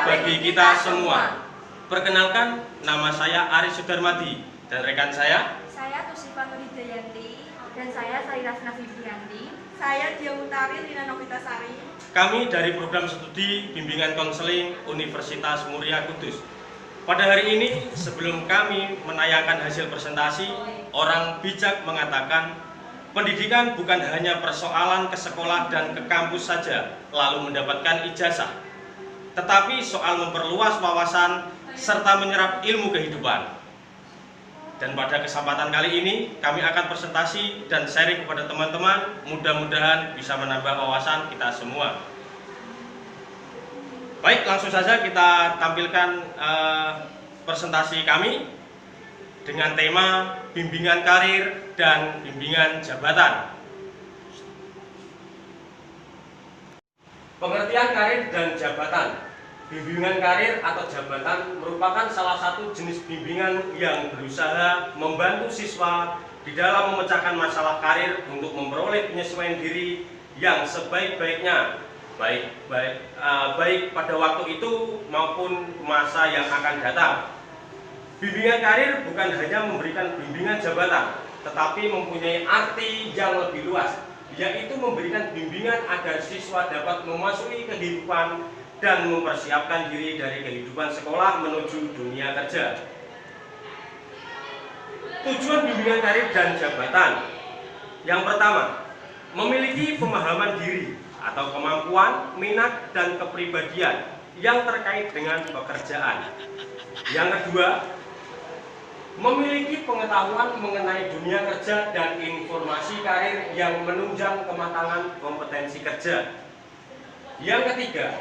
bagi kita semua. Perkenalkan, nama saya Aris Sudarmadi dan rekan saya Tusifa Nuridayanti dan saya Sairasna Fibrianti. Saya Dia Utari Lina Novitasari. Kami dari program studi bimbingan konseling Universitas Muria Kudus. Pada hari ini, sebelum kami menayangkan hasil presentasi, orang bijak mengatakan pendidikan bukan hanya persoalan ke sekolah dan ke kampus saja lalu mendapatkan ijazah, tetapi soal memperluas wawasan serta menyerap ilmu kehidupan. Dan pada kesempatan kali ini kami akan presentasi dan sharing kepada teman-teman, mudah-mudahan bisa menambah wawasan kita semua. Baik, langsung saja kita tampilkan presentasi kami dengan tema bimbingan karir dan bimbingan jabatan. Pengertian karir dan jabatan. Bimbingan karir atau jabatan merupakan salah satu jenis bimbingan yang berusaha membantu siswa di dalam memecahkan masalah karir untuk memperoleh penyesuaian diri yang sebaik-baiknya, baik pada waktu itu maupun masa yang akan datang. Bimbingan karir bukan hanya memberikan bimbingan jabatan, tetapi mempunyai arti yang lebih luas, yaitu memberikan bimbingan agar siswa dapat memasuki kehidupan dan mempersiapkan diri dari kehidupan sekolah menuju dunia kerja. Tujuan bimbingan karir dan jabatan. Yang pertama, memiliki pemahaman diri atau kemampuan, minat, dan kepribadian yang terkait dengan pekerjaan. Yang kedua, memiliki pengetahuan mengenai dunia kerja dan informasi karir yang menunjang kematangan kompetensi kerja. Yang ketiga,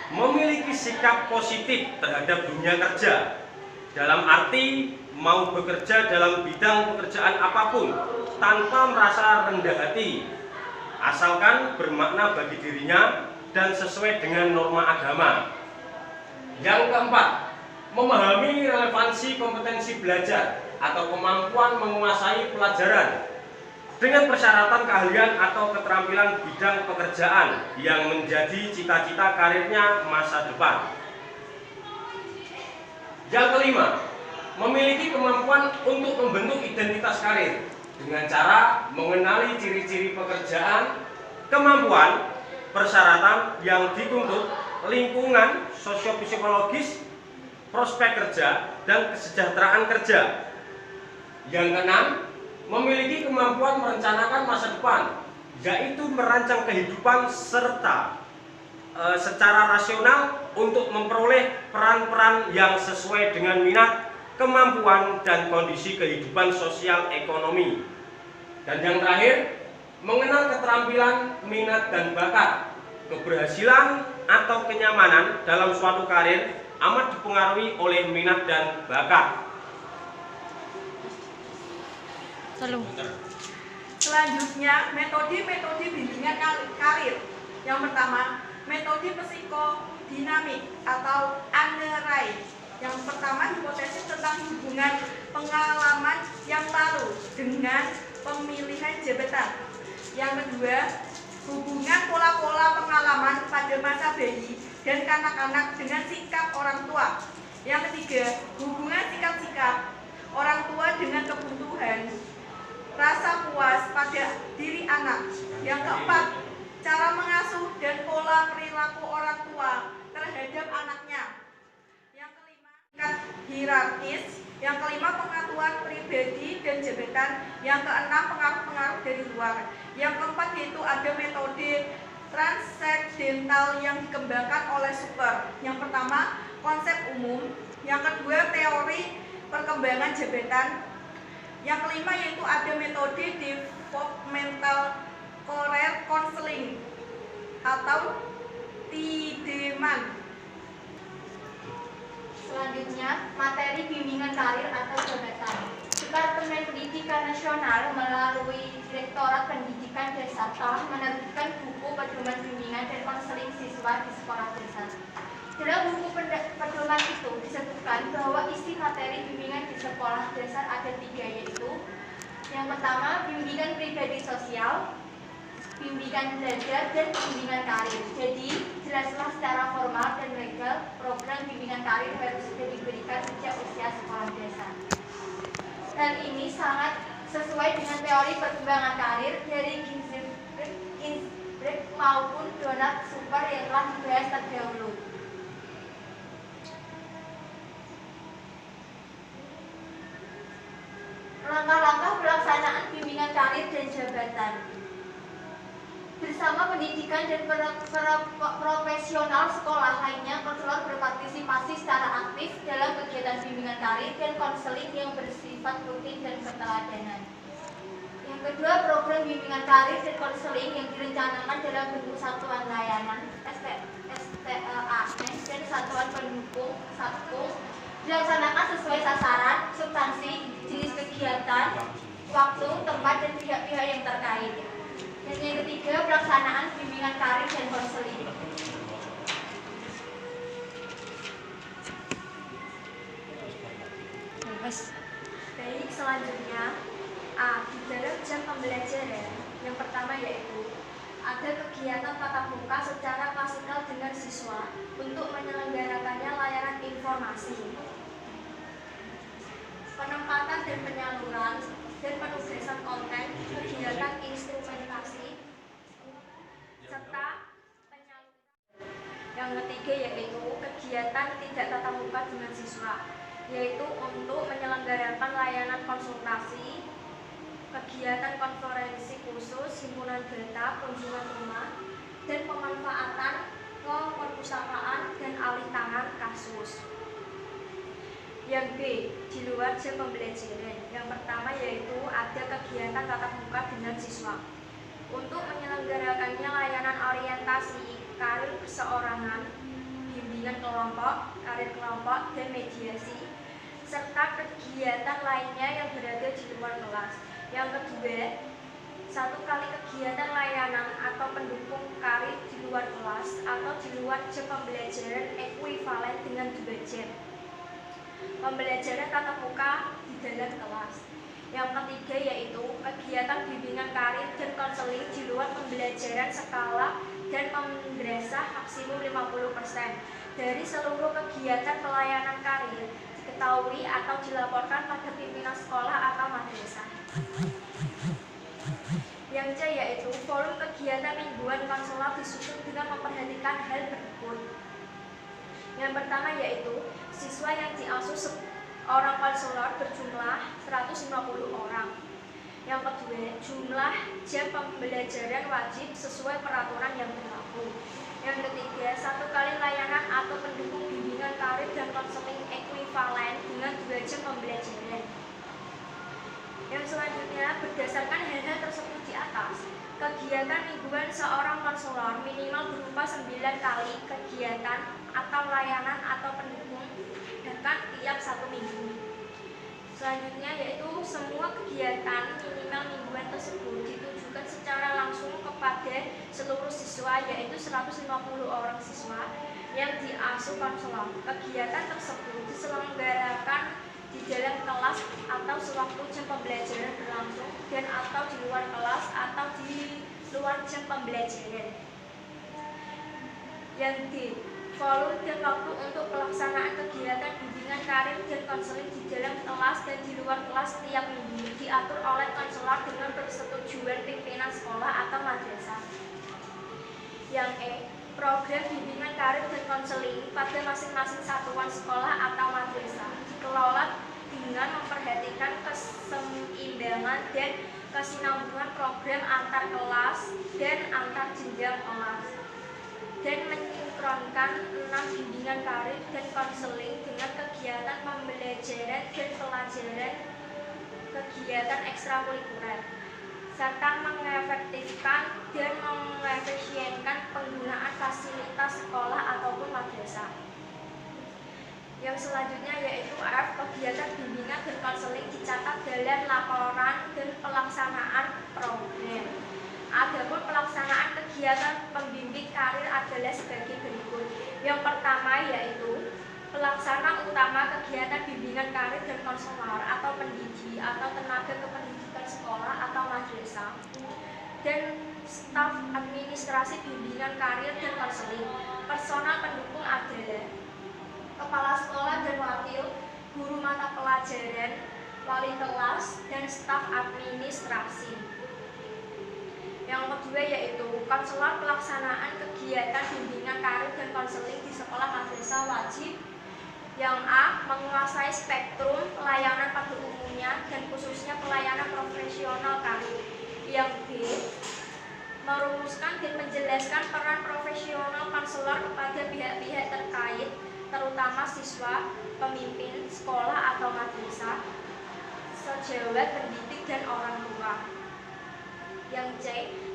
memiliki sikap positif terhadap dunia kerja, dalam arti mau bekerja dalam bidang pekerjaan apapun tanpa merasa rendah hati, asalkan bermakna bagi dirinya dan sesuai dengan norma agama. Yang keempat, memahami relevansi kompetensi belajar atau kemampuan menguasai pelajaran dengan persyaratan keahlian atau keterampilan bidang pekerjaan yang menjadi cita-cita karirnya masa depan. Yang kelima, memiliki kemampuan untuk membentuk identitas karir dengan cara mengenali ciri-ciri pekerjaan, kemampuan, persyaratan yang dituntut, lingkungan sosiopsikologis, prospek kerja, dan kesejahteraan kerja. Yang keenam, memiliki kemampuan merencanakan masa depan, yaitu merancang kehidupan serta secara rasional untuk memperoleh peran-peran yang sesuai dengan minat, kemampuan, dan kondisi kehidupan sosial ekonomi. Dan yang terakhir, mengenal keterampilan, minat, dan bakat. Keberhasilan atau kenyamanan dalam suatu karir amat dipengaruhi oleh minat dan bakat. Selanjutnya, metode-metode bimbingan karir. Yang pertama, metode psikodinamik atau Anne Ray. Yang pertama, hipotesis tentang hubungan pengalaman yang lalu dengan pemilihan jabatan. Yang kedua, hubungan pola-pola pengalaman pada masa bayi dan kanak-kanak dengan sikap orang tua. Yang ketiga, hubungan sikap-sikap orang tua dengan kebutuhan rasa puas pada diri anak. Yang keempat, cara mengasuh dan pola perilaku orang tua terhadap anaknya. Yang kelima, tingkat hierarkis. Yang kelima, pengetahuan pribadi dan jabatan. Yang keenam, pengaruh-pengaruh dari luar. Yang keempat, yaitu ada metode transendental yang dikembangkan oleh Super. Yang pertama, konsep umum. Yang kedua, teori perkembangan jabatan. Yang kelima, yaitu ada metode developmental career counseling atau Tiedemann. Selanjutnya, materi bimbingan karir atau jabatan. Departemen Pendidikan Nasional melalui Direktorat Pendidikan Desa telah menerbitkan buku pedoman bimbingan dan konseling siswa di sekolah desa. Dalam buku pedoman itu disebutkan bahwa isi materi bimbingan di sekolah dasar ada 3, yaitu yang pertama, bimbingan pribadi sosial, bimbingan belajar, dan bimbingan karir. Jadi, jelaslah secara formal dan legal program bimbingan karir harus sudah diberikan sejak usia sekolah dasar. Hal ini sangat sesuai dengan teori perkembangan karir dari Ginsberg maupun Donald Super yang telah dibahas terdahulu. Langkah-langkah pelaksanaan bimbingan karir dan jabatan. Bersama pendidikan dan profesional sekolah lainnya, konselor berpartisipasi secara aktif dalam kegiatan bimbingan karir dan konseling yang bersifat rutin dan berteladanan. Yang kedua, program bimbingan karir dan konseling yang direncanakan dalam bentuk satuan layanan STLAN dan satuan pendukung SATKUM dilaksanakan sesuai sasaran, substansi, jenis kegiatan, waktu, tempat, dan pihak-pihak yang terkait. Dan yang ketiga, pelaksanaan bimbingan karir dan konseling. Baik, selanjutnya A. Di dalam jam pembelajaran yang pertama yaitu ada kegiatan tatap muka secara klasikal dengan siswa untuk menyelenggarakannya layanan informasi, penempatan dan penyaluran dan penugasan konten, kegiatan instrumentasi, serta penyaluran. Yang ketiga yaitu kegiatan tidak tatap muka dengan siswa, yaitu untuk menyelenggarakan layanan konsultasi, kegiatan konferensi khusus, himpunan data, kunjungan rumah, dan pemanfaatan ke perpustakaan dan alih tangan kasus. Yang B. Di luar jam pembelajaran. Yang pertama yaitu ada kegiatan tatap muka dengan siswa untuk menyelenggarakannya layanan orientasi, karir perseorangan, bimbingan kelompok, karir kelompok, dan mediasi, serta kegiatan lainnya yang berada di luar kelas. Yang kedua, satu kali kegiatan layanan atau pendukung karir di luar kelas atau di luar jam pembelajaran ekuivalen dengan 2 jam pembelajaran tatap muka di dalam kelas. Yang ketiga yaitu kegiatan bimbingan karir dan konseling di luar pembelajaran skala dan madrasah maksimum 50% dari seluruh kegiatan pelayanan karir diketahui atau dilaporkan pada pimpinan sekolah atau madrasah. Yang C yaitu volume kegiatan mingguan konselor disusun dengan memperhatikan hal berikut. Yang pertama yaitu siswa yang diasuh orang konselor berjumlah 150 orang. Yang kedua, jumlah jam pembelajaran wajib sesuai peraturan yang berlaku. Yang ketiga, satu kali layanan atau pendukung bimbingan karir dan konseling ekuivalen dengan 2 jam pembelajaran. Yang selanjutnya, berdasarkan hal-hal tersebut di atas, kegiatan mingguan seorang konselor minimal berupa 9 kali kegiatan atau layanan atau pendukung bahkan tiap 1 minggu. Selanjutnya yaitu semua kegiatan minimal mingguan tersebut ditujukan secara langsung kepada seluruh siswa, yaitu 150 orang siswa yang diasuh konselor. Kegiatan tersebut diselenggarakan di dalam kelas atau sewaktu jam pembelajaran berlangsung dan atau di luar kelas atau di luar jam pembelajaran. Yang D. Volume dan waktu untuk pelaksanaan kegiatan bimbingan karir dan konseling di dalam kelas dan di luar kelas setiap minggu diatur oleh konselor dengan persetujuan pimpinan sekolah atau madrasah. Yang E. Program bimbingan karir dan konseling pada masing-masing satuan sekolah atau madrasah dikelola dengan memperhatikan keseimbangan dan kesinambungan program antar kelas dan antar jenjang kelas, dan mensinkronkan 6 bimbingan karir dan konseling dengan kegiatan pembelajaran dan pelajaran kegiatan ekstrakurikuler, serta mengefektifkan dan mengefisienkan penggunaan fasilitas sekolah ataupun madrasah. Yang selanjutnya yaitu F. Kegiatan bimbingan dan konseling dicatat dalam laporan dan pelaksanaan program. Adapun pelaksanaan kegiatan pembimbing karir adalah sebagai berikut. Yang pertama yaitu pelaksana utama kegiatan bimbingan karir dan konselor atau pendidik atau tenaga kependidikan sekolah atau madrasah, dan staf administrasi bimbingan karir dan konseling. Personal pendukung adalah kepala sekolah dan wakil, guru mata pelajaran, wali kelas, dan staf administrasi. Yang kedua yaitu konselor pelaksanaan kegiatan bimbingan karir dan konseling di sekolah madrasah wajib. Yang A, menguasai spektrum pelayanan pada umumnya dan khususnya pelayanan profesional karir. Yang B, merumuskan dan menjelaskan peran profesional konselor kepada pihak-pihak terkait, terutama siswa, pemimpin, sekolah atau madrasah, sejawat pendidik dan orang tua. Yang C,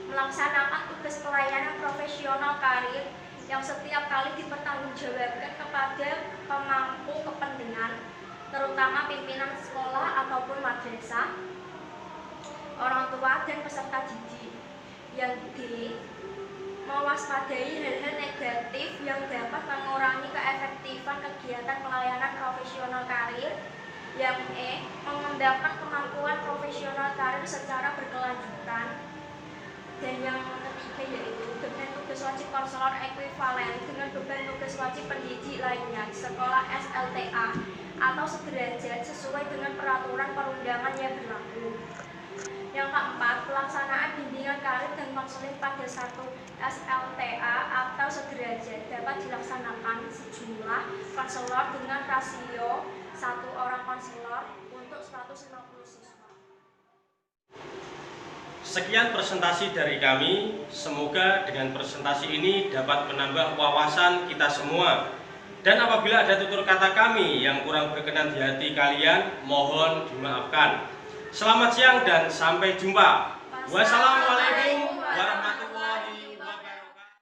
melaksanakan tugas pelayanan profesional karir yang setiap kali dipertanggungjawabkan kepada pemangku kepentingan, terutama pimpinan sekolah ataupun madrasah, orang tua, dan peserta didik. Yang D, mewaspadai hal-hal negatif yang dapat mengurangi keefektifan kegiatan pelayanan profesional karir. Yang E, mengembangkan kemampuan profesional karir secara berkelanjutan. Dan yang ketiga yaitu beban tugas wajib konselor ekuivalen dengan beban tugas wajib pendidik lainnya di sekolah SLTA atau sederajat sesuai dengan peraturan perundangan yang berlaku. Yang keempat, pelaksanaan bimbingan karir dan konseling pada satu SLTA atau sederajat dapat dilaksanakan sejumlah konselor dengan rasio 1 orang konselor untuk 150 siswa. Sekian presentasi dari kami. Semoga dengan presentasi ini dapat menambah wawasan kita semua. Dan apabila ada tutur kata kami yang kurang berkenan di hati kalian, mohon dimaafkan. Selamat siang dan sampai jumpa. Wassalamualaikum